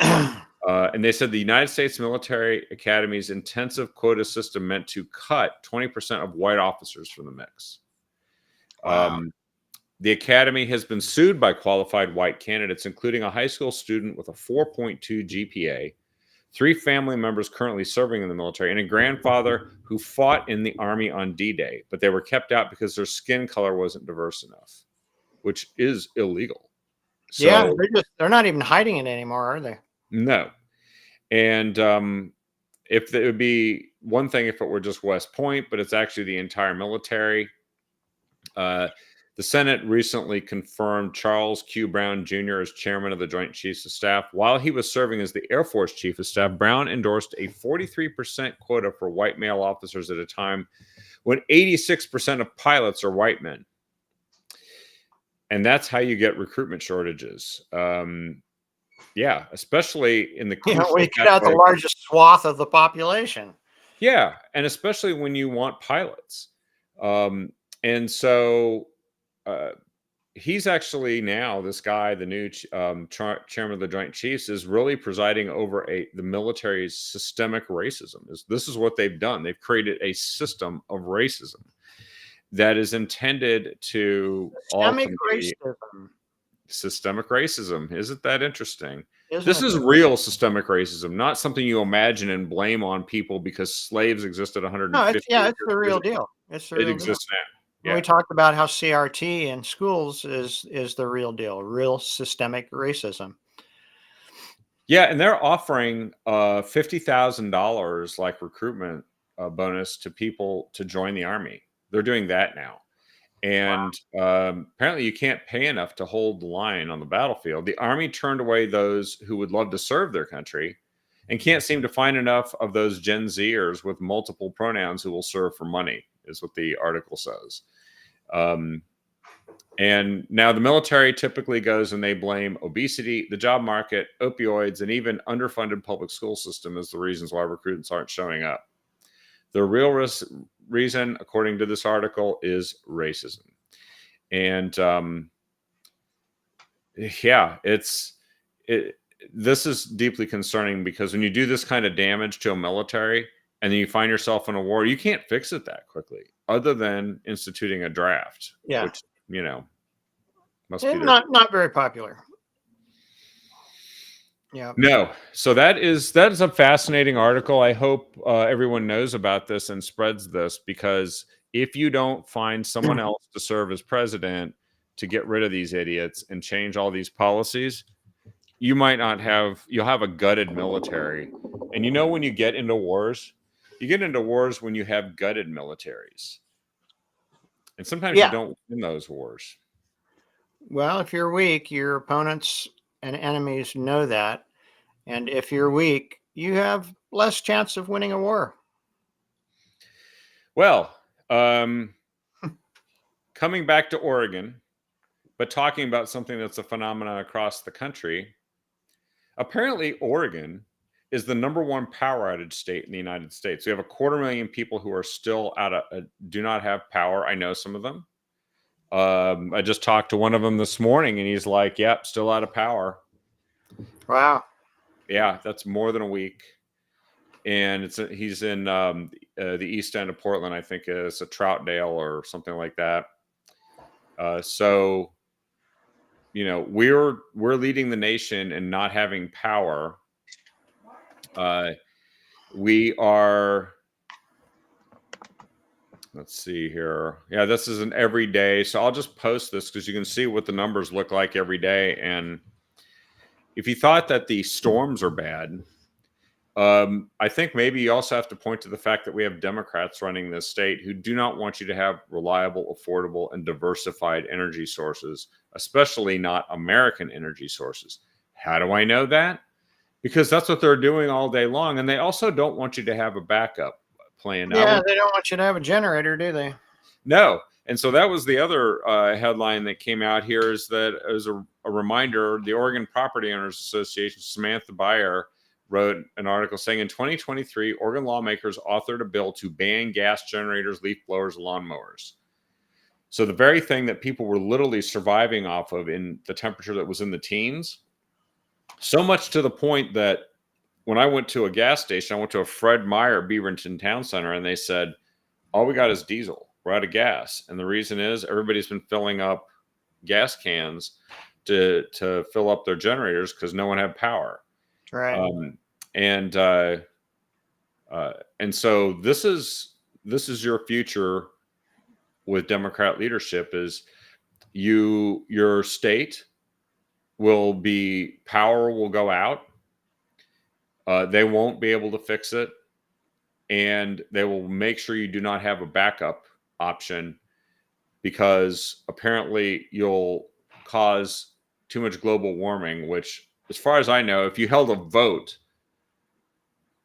And they said the United States Military Academy's intensive quota system meant to cut 20% of white officers from the mix. Wow. The Academy has been sued by qualified white candidates, including a high school student with a 4.2 GPA, 3 family members currently serving in the military, and a grandfather who fought in the Army on D-Day, but they were kept out because their skin color wasn't diverse enough, which is illegal. So, yeah, they're not even hiding it anymore, are they? No. And if it would be one thing if it were just West Point, but it's actually the entire military. The Senate recently confirmed Charles Q. Brown Jr. as chairman of the Joint Chiefs of Staff. While he was serving as the Air Force Chief of Staff, Brown endorsed a 43% quota for white male officers at a time when 86% of pilots are white men. And that's how you get recruitment shortages. Yeah, especially in the we cut out the largest swath of the population. Yeah, and especially when you want pilots. And so he's actually now, this guy, the new chairman of the Joint Chiefs, is really presiding over the military's systemic racism. This is what they've done. They've created a system of racism that is intended to systemic racism. Isn't that interesting? This is real systemic racism, not something you imagine and blame on people because slaves existed 150 years. It's the real deal. It exists now. Yeah. We talked about how CRT in schools is the real deal, real systemic racism. Yeah, and they're offering $50,000 like recruitment bonus to people to join the Army. They're doing that now. And apparently you can't pay enough to hold the line on the battlefield. The Army turned away those who would love to serve their country and can't seem to find enough of those Gen Zers with multiple pronouns who will serve for money, is what the article says. And now the military typically goes and they blame obesity, the job market, opioids, and even underfunded public school system as the reasons why recruits aren't showing up. The real reason, according to this article, is racism. And yeah, this is deeply concerning because when you do this kind of damage to a military and then you find yourself in a war, you can't fix it that quickly other than instituting a draft, Yeah. which, must be not very popular. Yeah. No. So that is a fascinating article. I hope everyone knows about this and spreads this, because if you don't find someone else to serve as president to get rid of these idiots and change all these policies, you'll have a gutted military. And when you get into wars, when you have gutted militaries. And sometimes you don't win those wars. Well, if you're weak, your opponents and enemies know that. And if you're weak, you have less chance of winning a war. Well, coming back to Oregon, but talking about something that's a phenomenon across the country, apparently Oregon is the #1 power outage state in the United States. We have 250,000 people who are still do not have power. I know some of them. I just talked to one of them this morning, and he's like, "Yep, still out of power." Wow. Yeah, that's more than a week. And he's in the east end of Portland. I think it's a Troutdale or something like that. So, we're leading the nation in not having power. We are. Let's see here. Yeah, this is an everyday. So I'll just post this because you can see what the numbers look like every day. And if you thought that the storms are bad, I think maybe you also have to point to the fact that we have Democrats running this state who do not want you to have reliable, affordable, and diversified energy sources, especially not American energy sources. How do I know that? Because that's what they're doing all day long. And they also don't want you to have a backup plan. Yeah, they don't want you to have a generator, do they? No. And so that was the other headline that came out here, is that as a reminder, the Oregon Property Owners Association, Samantha Bayer, wrote an article saying in 2023, Oregon lawmakers authored a bill to ban gas generators, leaf blowers, lawnmowers. So the very thing that people were literally surviving off of in the temperature that was in the teens, so much to the point that when I went to a gas station, I went to a Fred Meyer Beaverton Town Center, and they said, all we got is diesel. We're out of gas. And the reason is everybody's been filling up gas cans to fill up their generators because no one had power. Right. And so this is your future with Democrat leadership, is your state power will go out. They won't be able to fix it, and they will make sure you do not have a backup option, because apparently you'll cause too much global warming, which, as far as I know, if you held a vote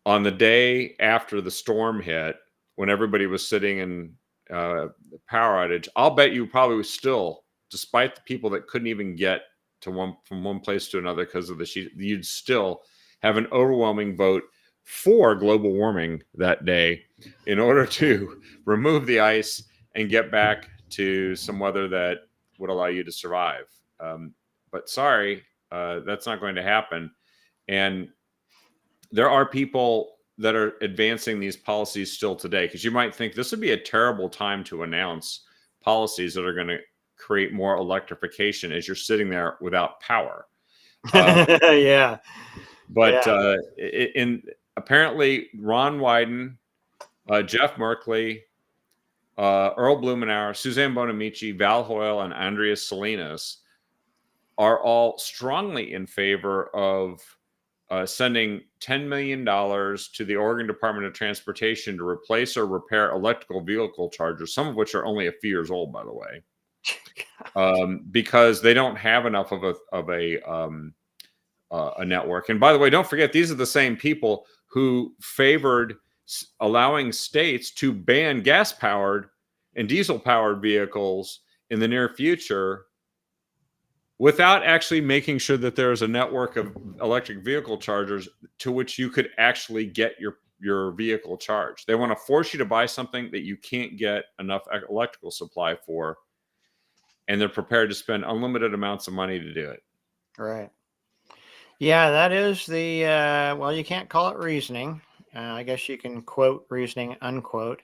on the day after the storm hit, when everybody was sitting in the power outage, I'll bet you probably still, despite the people that couldn't even get from one place to another because of the sheet, you'd still have an overwhelming vote for global warming that day in order to remove the ice and get back to some weather that would allow you to survive. But sorry, that's not going to happen. And there are people that are advancing these policies still today, because you might think this would be a terrible time to announce policies that are going to create more electrification as you're sitting there without power. Yeah. But apparently Ron Wyden, Jeff Merkley, Earl Blumenauer, Suzanne Bonamici, Val Hoyle, and Andreas Salinas are all strongly in favor of sending $10 million to the Oregon Department of Transportation to replace or repair electrical vehicle chargers, some of which are only a few years old, by the way, because they don't have enough of a network. And by the way, don't forget, these are the same people who favored allowing states to ban gas-powered and diesel-powered vehicles in the near future without actually making sure that there is a network of electric vehicle chargers to which you could actually get your vehicle charged. They want to force you to buy something that you can't get enough electrical supply for, and they're prepared to spend unlimited amounts of money to do it. Right. Yeah, that is the well, you can't call it reasoning. I guess you can quote reasoning, unquote,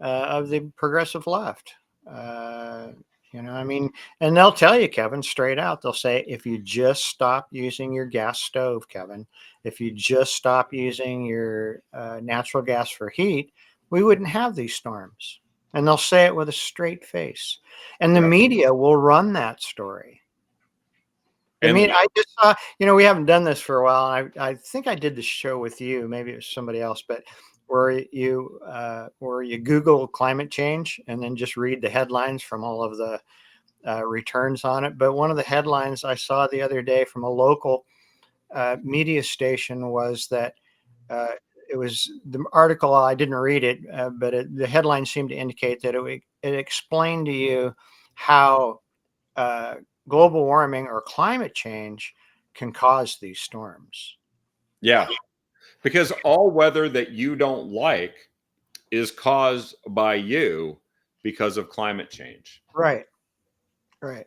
of the progressive left. Uh, I mean, and they'll tell you, Kevin, straight out. They'll say, if you just stop using your gas stove, Kevin, if you just stop using your natural gas for heat, we wouldn't have these storms. And they'll say it with a straight face. And the Yep. media will run that story. I And mean, I just saw, we haven't done this for a while. I think I did the show with you. Maybe it was somebody else, but where you Google climate change and then just read the headlines from all of the returns on it. But one of the headlines I saw the other day from a local media station was that uh, it was the article. I didn't read it, but the headline seemed to indicate that it explained to you how uh, global warming or climate change can cause these storms. yeah, because all weather that you don't like is caused by you because of climate change. Right. Right.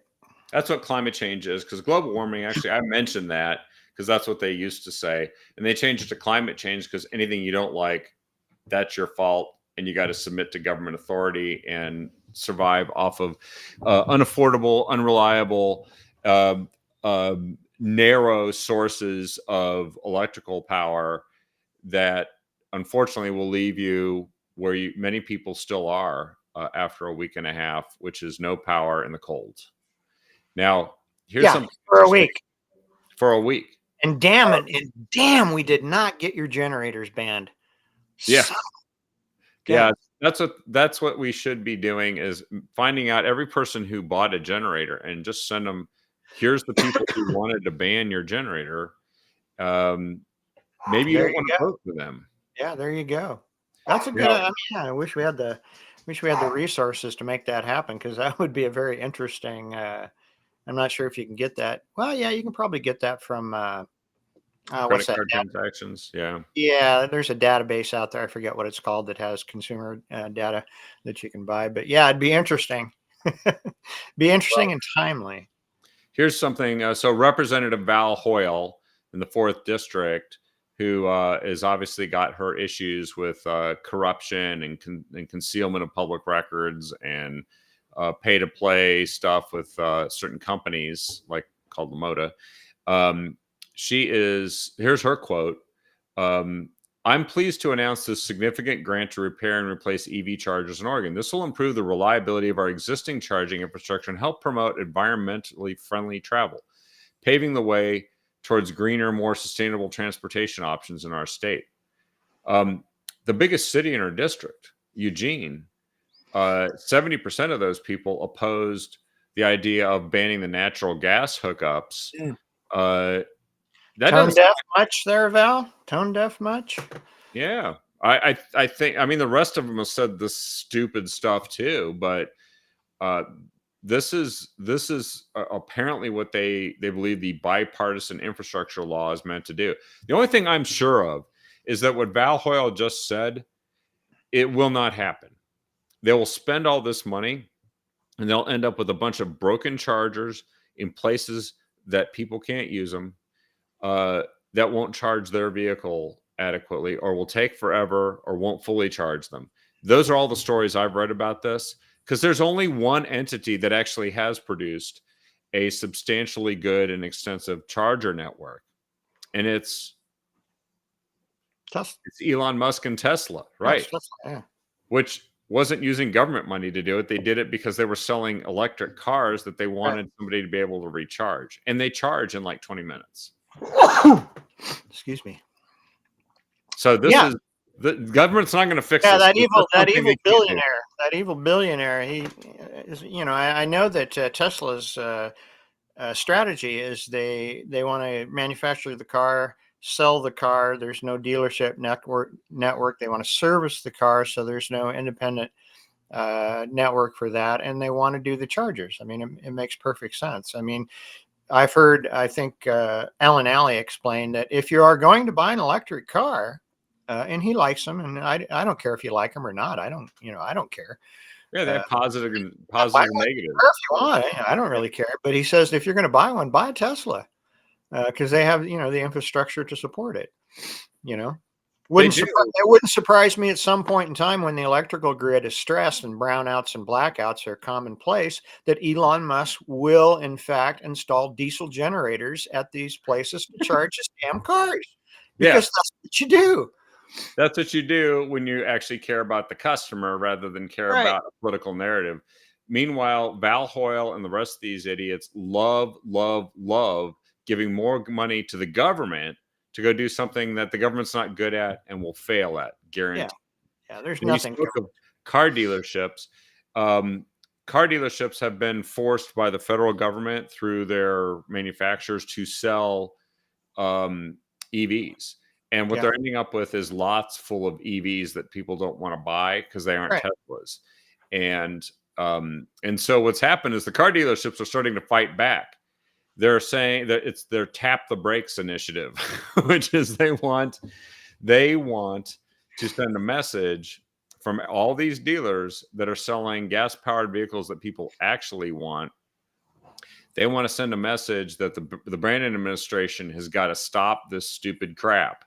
That's what climate change is. Because global warming, actually, I mentioned that because that's what they used to say. And they changed it to climate change because anything you don't like, that's your fault. And you got to submit to government authority and survive off of unaffordable, unreliable, um, narrow sources of electrical power that unfortunately will leave you where many people still are after a week and a half, which is no power in the cold. Now, here's Yeah, something for a interesting. week. For a week. And damn it, and damn, we did not get your generators banned. Yeah. So, Yeah, that's what we should be doing is finding out every person who bought a generator and just send them. Here's the people who wanted to ban your generator. Maybe you there don't you want to go. vote for them. Yeah, there you go. That's a good. Now, I mean, yeah, I wish we had the resources to make that happen because that would be a very interesting. I'm not sure if you can get that. Well, yeah, you can probably get that from what's credit that? card transactions. Yeah. Yeah, there's a database out there. I forget what it's called that has consumer data that you can buy. But yeah, it'd be interesting. Be Well, interesting and timely. here's something. So Representative Val Hoyle in the 4th District, who has obviously got her issues with corruption and concealment of public records and pay to play stuff with certain companies like called Lamoda. Here's her quote. I'm pleased to announce this significant grant to repair and replace EV chargers in Oregon. This will improve the reliability of our existing charging infrastructure and help promote environmentally friendly travel, paving the way towards greener, more sustainable transportation options in our state. The biggest city in our district, Eugene, 70% of those people opposed the idea of banning the natural gas hookups. Yeah. That Tone doesn't. deaf much there, Val? Tone deaf much? Yeah, I think. I mean, the rest of them have said this stupid stuff too, but uh, this is apparently what they believe the bipartisan infrastructure law is meant to do. The only thing I'm sure of is that what Val Hoyle just said, it will not happen. They will spend all this money and they'll end up with a bunch of broken chargers in places that people can't use them, that won't charge their vehicle adequately or will take forever or won't fully charge them. Those are all the stories I've read about this because there's only one entity that actually has produced a substantially good and extensive charger network, and it's Elon Musk and Tesla, right? Yeah. Which wasn't using government money to do it. They did it because they were selling electric cars that they wanted somebody to be able to recharge, and they charge in like 20 minutes. Excuse me. So this is the government's not going to fix Yeah, this. that evil billionaire. He is. I know that Tesla's strategy is they want to manufacture the car, sell the car. There's no dealership network. They want to service the car, so there's no independent network for that, and they want to do the chargers. I mean, it makes perfect sense. I mean, I've heard. I think Alan Alley explained that if you are going to buy an electric car, and he likes them, and I don't care if you like them or not. I don't care. Yeah, they have positive and Buy one negative. if you want. I don't really care. But he says if you're going to buy one, buy a Tesla. because they have, the infrastructure to support it. You know, They do. it wouldn't surprise me at some point in time when the electrical grid is stressed and brownouts and blackouts are commonplace that Elon Musk will, in fact, install diesel generators at these places to charge his damn cars. Because that's what you do. That's what you do when you actually care about the customer rather than care Right. about a political narrative. Meanwhile, Val Hoyle and the rest of these idiots love giving more money to the government to go do something that the government's not good at and will fail at, guaranteed. Yeah, there's And you nothing. spoke of car dealerships. Car dealerships have been forced by the federal government through their manufacturers to sell EVs. And what they're ending up with is lots full of EVs that people don't want to buy because they aren't Teslas. And so what's happened is the car dealerships are starting to fight back. They're saying that it's their tap the brakes initiative, which is they want to send a message from all these dealers that are selling gas powered vehicles that people actually want. They want to send a message that the Brandon administration has got to stop this stupid crap.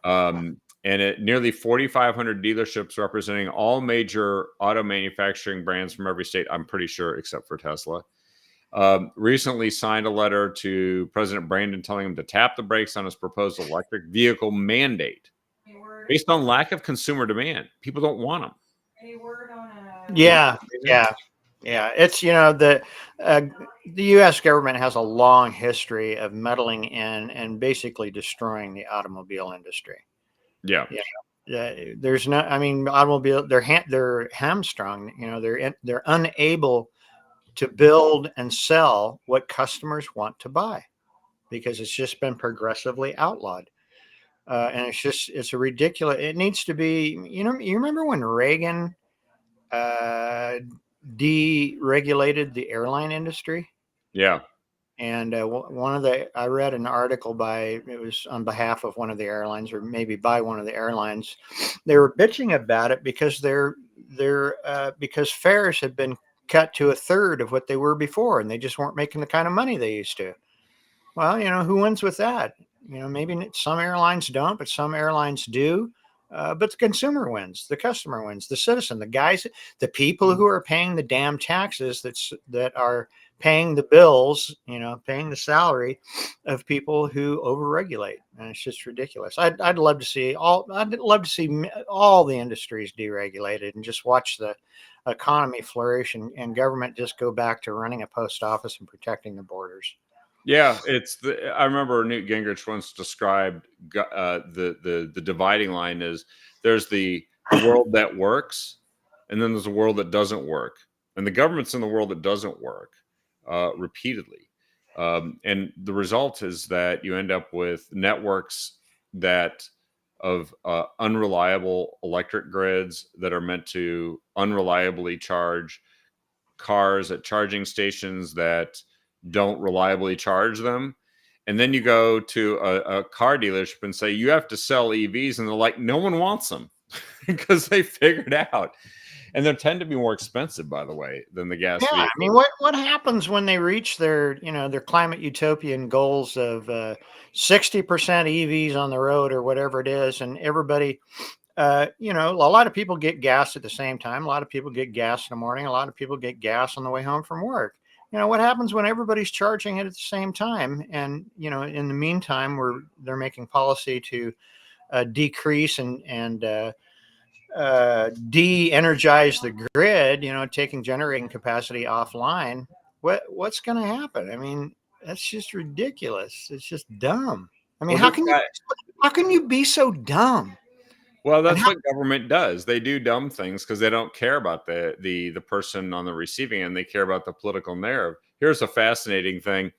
And at nearly 4,500 dealerships representing all major auto manufacturing brands from every state, I'm pretty sure, except for Tesla, recently signed a letter to President Brandon telling him to tap the brakes on his proposed electric vehicle mandate based on lack of consumer demand. People don't want them. Yeah. It's, the U.S. government has a long history of meddling in and basically destroying the automobile industry. Yeah. There's no, automobile, they're hamstrung, they're unable to build and sell what customers want to buy because it's just been progressively outlawed. And it's a ridiculous, it needs to be, you remember when Reagan deregulated the airline industry? Yeah. And I read an article it was on behalf of one of the airlines or maybe by one of the airlines. They were bitching about it because because fares had been cut to a third of what they were before, and they just weren't making the kind of money they used to. Well, who wins with that? Maybe some airlines don't, but some airlines do. But the consumer wins, the customer wins, the citizen, the people who are paying the damn taxes that are paying the bills, paying the salary of people who overregulate. And it's just ridiculous. I'd love to see all the industries deregulated and just watch the economy flourish and government just go back to running a post office and protecting the borders. Yeah, I remember Newt Gingrich once described the dividing line is there's the world that works, and then there's a world that doesn't work, and the government's in the world that doesn't work repeatedly, and the result is that you end up with networks of unreliable electric grids that are meant to unreliably charge cars at charging stations that don't reliably charge them. And then you go to a car dealership and say, you have to sell EVs. And they're like, no one wants them because they figured out. And they tend to be more expensive, by the way, than the gas. Yeah, what happens when they reach their climate utopian goals of 60% EVs on the road or whatever it is, and everybody, a lot of people get gas at the same time. A lot of people get gas in the morning. A lot of people get gas on the way home from work. What happens when everybody's charging it at the same time? And, in the meantime, they're making policy to decrease and de-energize the grid, taking generating capacity offline. What's going to happen? That's just ridiculous. It's just dumb. How can you be so dumb? Well, that's what government does. They do dumb things because they don't care about the person on the receiving end. They care about the political narrative. Here's a fascinating thing.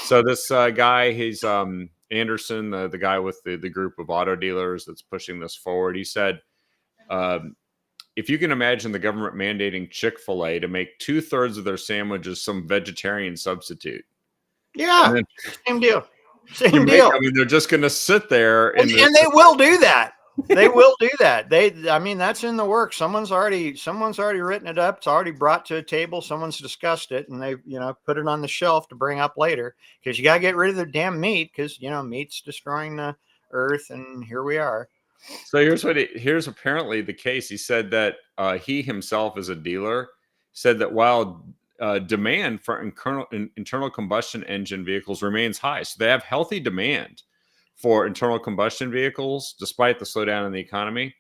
So this guy, he's Anderson, the guy with the group of auto dealers that's pushing this forward. He said, if you can imagine the government mandating Chick-fil-A to make 2/3 of their sandwiches some vegetarian substitute. Yeah, same deal. Same deal. They're just going to sit there. And they will do that. They will do that. I mean, that's in the works. Someone's already written it up. It's already brought to a table. Someone's discussed it, and they, put it on the shelf to bring up later, because you got to get rid of the damn meat, because meat's destroying the earth, and here we are. So here's apparently the case. He said that he himself, as a dealer, said that while demand for internal combustion engine vehicles remains high, so they have healthy demand for internal combustion vehicles despite the slowdown in the economy.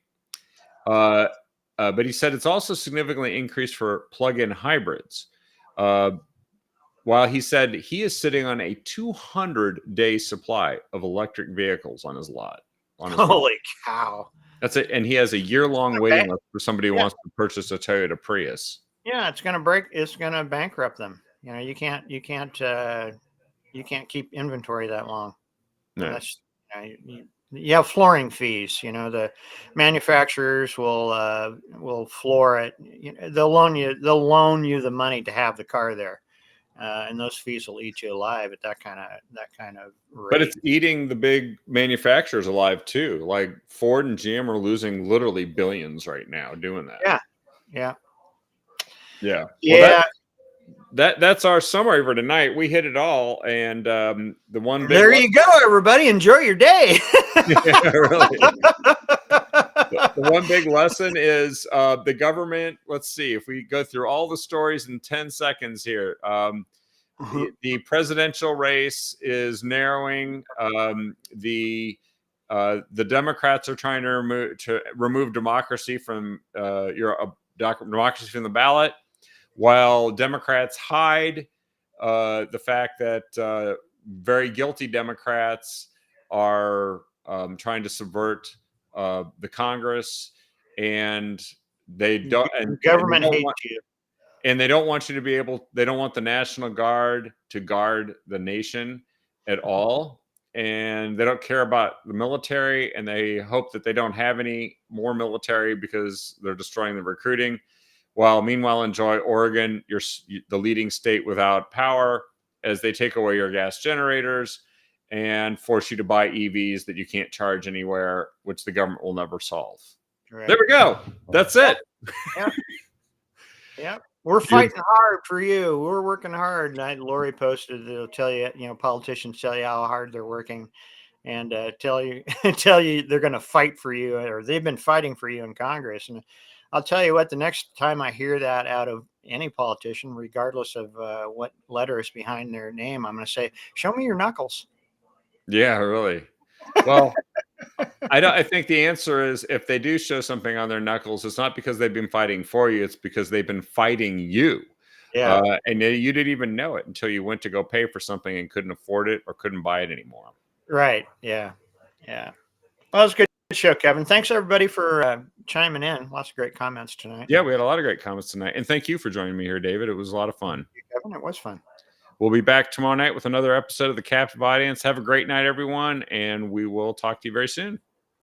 But he said it's also significantly increased for plug-in hybrids. While he said he is sitting on a 200-day supply of electric vehicles on his lot. Holy cow! That's it, and he has a year-long waiting list for somebody who Yeah. wants to purchase a Toyota Prius. Yeah, it's going to bankrupt them. You can't keep inventory that long. No. That's you have flooring fees. The manufacturers will floor it. They'll loan you the money to have the car there, and those fees will eat you alive at that kind of rate. But it's eating the big manufacturers alive too. Like Ford and GM are losing literally billions right now doing that. Yeah. Well, that's our summary for tonight. We hit it all, and the one big there you go, everybody. Enjoy your day. Yeah, really. The one big lesson is the government. Let's see if we go through all the stories in 10 seconds here. The presidential race is narrowing. The Democrats are trying to remove democracy from democracy from the ballot, while Democrats hide the fact that very guilty Democrats are trying to subvert the Congress, and they don't. And government hates you. And they don't want you to be able. They don't want the National Guard to guard the nation at all, and they don't care about the military. And they hope that they don't have any more military because they're destroying the recruiting. While meanwhile, enjoy Oregon, you're the leading state without power, as they take away your gas generators and force you to buy EVs that you can't charge anywhere, which the government will never solve. Right. There we go. That's it. Yeah. We're fighting hard for you. We're working hard. Lori posted, it'll tell you, politicians tell you how hard they're working, and tell you they're going to fight for you, or they've been fighting for you in Congress. And I'll tell you what, the next time I hear that out of any politician, regardless of what letter is behind their name, I'm going to say, show me your knuckles. Yeah, really. Well, I think the answer is, if they do show something on their knuckles, it's not because they've been fighting for you. It's because they've been fighting you. Yeah. And you didn't even know it until you went to go pay for something and couldn't afford it or couldn't buy it anymore. Right. Yeah. Well, it was a good show, Kevin. Thanks, everybody, for chiming in. Lots of great comments tonight. Yeah, we had a lot of great comments tonight. And thank you for joining me here, David. It was a lot of fun. Thank you, Kevin. It was fun. We'll be back tomorrow night with another episode of The Captive Audience. Have a great night, everyone, and we will talk to you very soon.